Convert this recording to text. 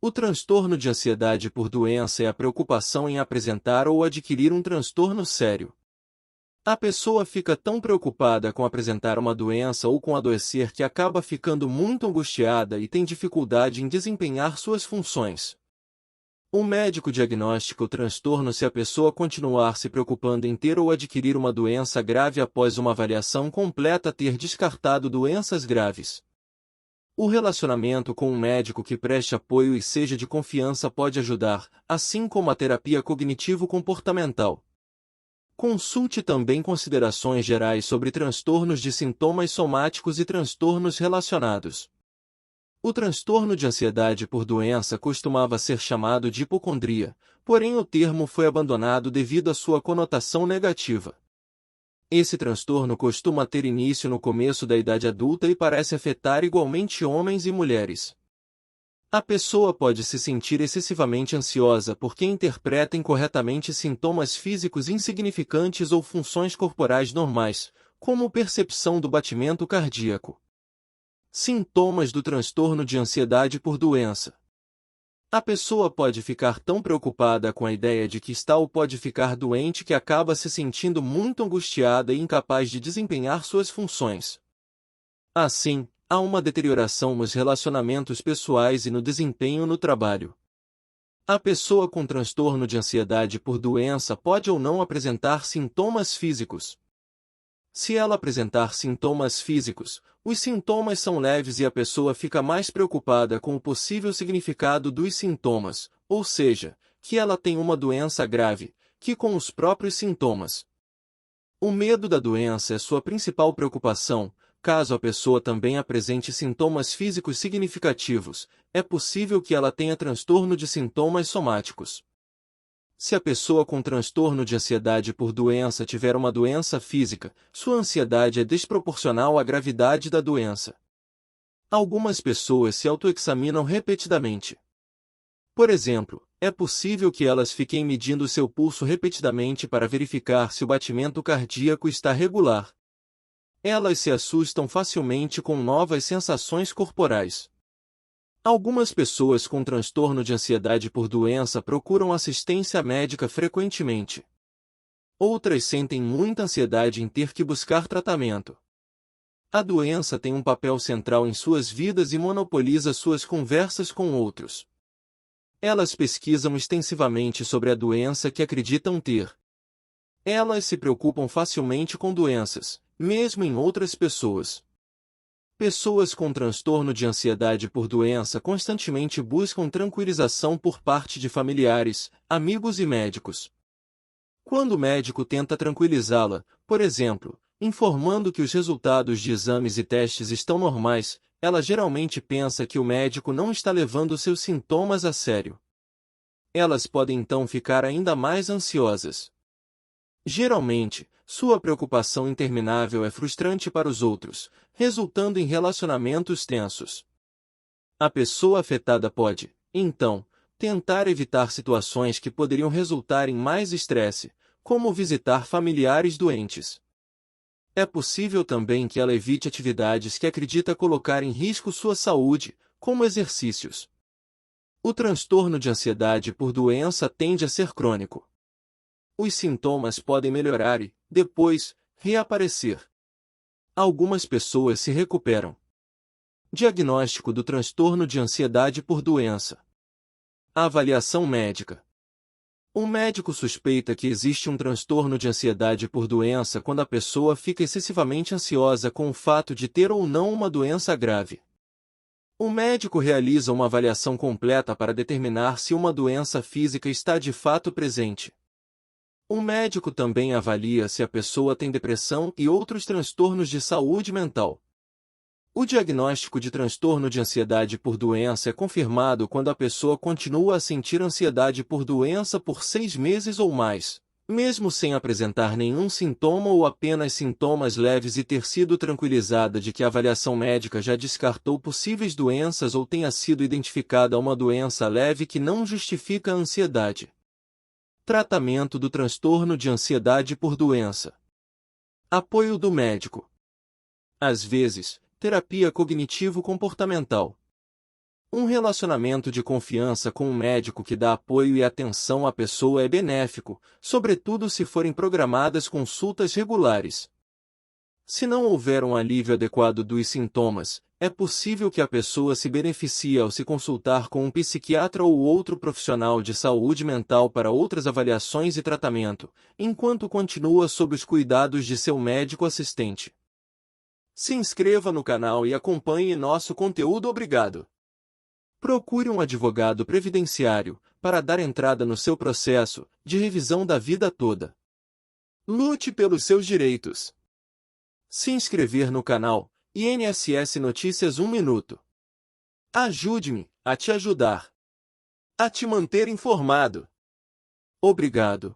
O transtorno de ansiedade por doença é a preocupação em apresentar ou adquirir um transtorno sério. A pessoa fica tão preocupada com apresentar uma doença ou com adoecer que acaba ficando muito angustiada e tem dificuldade em desempenhar suas funções. O médico diagnostica o transtorno se a pessoa continuar se preocupando em ter ou adquirir uma doença grave após uma avaliação completa ter descartado doenças graves. O relacionamento com um médico que preste apoio e seja de confiança pode ajudar, assim como a terapia cognitivo-comportamental. Consulte também considerações gerais sobre transtornos de sintomas somáticos e transtornos relacionados. O transtorno de ansiedade por doença costumava ser chamado de hipocondria, porém o termo foi abandonado devido à sua conotação negativa. Esse transtorno costuma ter início no começo da idade adulta e parece afetar igualmente homens e mulheres. A pessoa pode se sentir excessivamente ansiosa porque interpreta incorretamente sintomas físicos insignificantes ou funções corporais normais, como percepção do batimento cardíaco. Sintomas do transtorno de ansiedade por doença. A pessoa pode ficar tão preocupada com a ideia de que está ou pode ficar doente que acaba se sentindo muito angustiada e incapaz de desempenhar suas funções. Assim, há uma deterioração nos relacionamentos pessoais e no desempenho no trabalho. A pessoa com transtorno de ansiedade por doença pode ou não apresentar sintomas físicos. Se ela apresentar sintomas físicos, os sintomas são leves e a pessoa fica mais preocupada com o possível significado dos sintomas, ou seja, que ela tem uma doença grave, que com os próprios sintomas. O medo da doença é sua principal preocupação. Caso a pessoa também apresente sintomas físicos significativos, é possível que ela tenha transtorno de sintomas somáticos. Se a pessoa com transtorno de ansiedade por doença tiver uma doença física, sua ansiedade é desproporcional à gravidade da doença. Algumas pessoas se autoexaminam repetidamente. Por exemplo, é possível que elas fiquem medindo seu pulso repetidamente para verificar se o batimento cardíaco está regular. Elas se assustam facilmente com novas sensações corporais. Algumas pessoas com transtorno de ansiedade por doença procuram assistência médica frequentemente. Outras sentem muita ansiedade em ter que buscar tratamento. A doença tem um papel central em suas vidas e monopoliza suas conversas com outros. Elas pesquisam extensivamente sobre a doença que acreditam ter. Elas se preocupam facilmente com doenças, mesmo em outras pessoas. Pessoas com transtorno de ansiedade por doença constantemente buscam tranquilização por parte de familiares, amigos e médicos. Quando o médico tenta tranquilizá-la, por exemplo, informando que os resultados de exames e testes estão normais, ela geralmente pensa que o médico não está levando seus sintomas a sério. Elas podem então ficar ainda mais ansiosas. Geralmente, sua preocupação interminável é frustrante para os outros, resultando em relacionamentos tensos. A pessoa afetada pode, então, tentar evitar situações que poderiam resultar em mais estresse, como visitar familiares doentes. É possível também que ela evite atividades que acredita colocar em risco sua saúde, como exercícios. O transtorno de ansiedade por doença tende a ser crônico. Os sintomas podem melhorar e, depois, reaparecer. Algumas pessoas se recuperam. Diagnóstico do transtorno de ansiedade por doença. A avaliação médica. Um médico suspeita que existe um transtorno de ansiedade por doença quando a pessoa fica excessivamente ansiosa com o fato de ter ou não uma doença grave. O médico realiza uma avaliação completa para determinar se uma doença física está de fato presente. O médico também avalia se a pessoa tem depressão e outros transtornos de saúde mental. O diagnóstico de transtorno de ansiedade por doença é confirmado quando a pessoa continua a sentir ansiedade por doença por 6 meses ou mais, mesmo sem apresentar nenhum sintoma ou apenas sintomas leves e ter sido tranquilizada de que a avaliação médica já descartou possíveis doenças ou tenha sido identificada uma doença leve que não justifica a ansiedade. Tratamento do transtorno de ansiedade por doença. Apoio do médico. Às vezes, terapia cognitivo-comportamental. Um relacionamento de confiança com um médico que dá apoio e atenção à pessoa é benéfico, sobretudo se forem programadas consultas regulares. Se não houver um alívio adequado dos sintomas, é possível que a pessoa se beneficie ao se consultar com um psiquiatra ou outro profissional de saúde mental para outras avaliações e tratamento, enquanto continua sob os cuidados de seu médico assistente. Se inscreva no canal e acompanhe nosso conteúdo. Obrigado. Procure um advogado previdenciário para dar entrada no seu processo de revisão da vida toda. Lute pelos seus direitos. Se inscrever no canal INSS Notícias 1 minuto. Ajude-me a te ajudar. A te manter informado. Obrigado.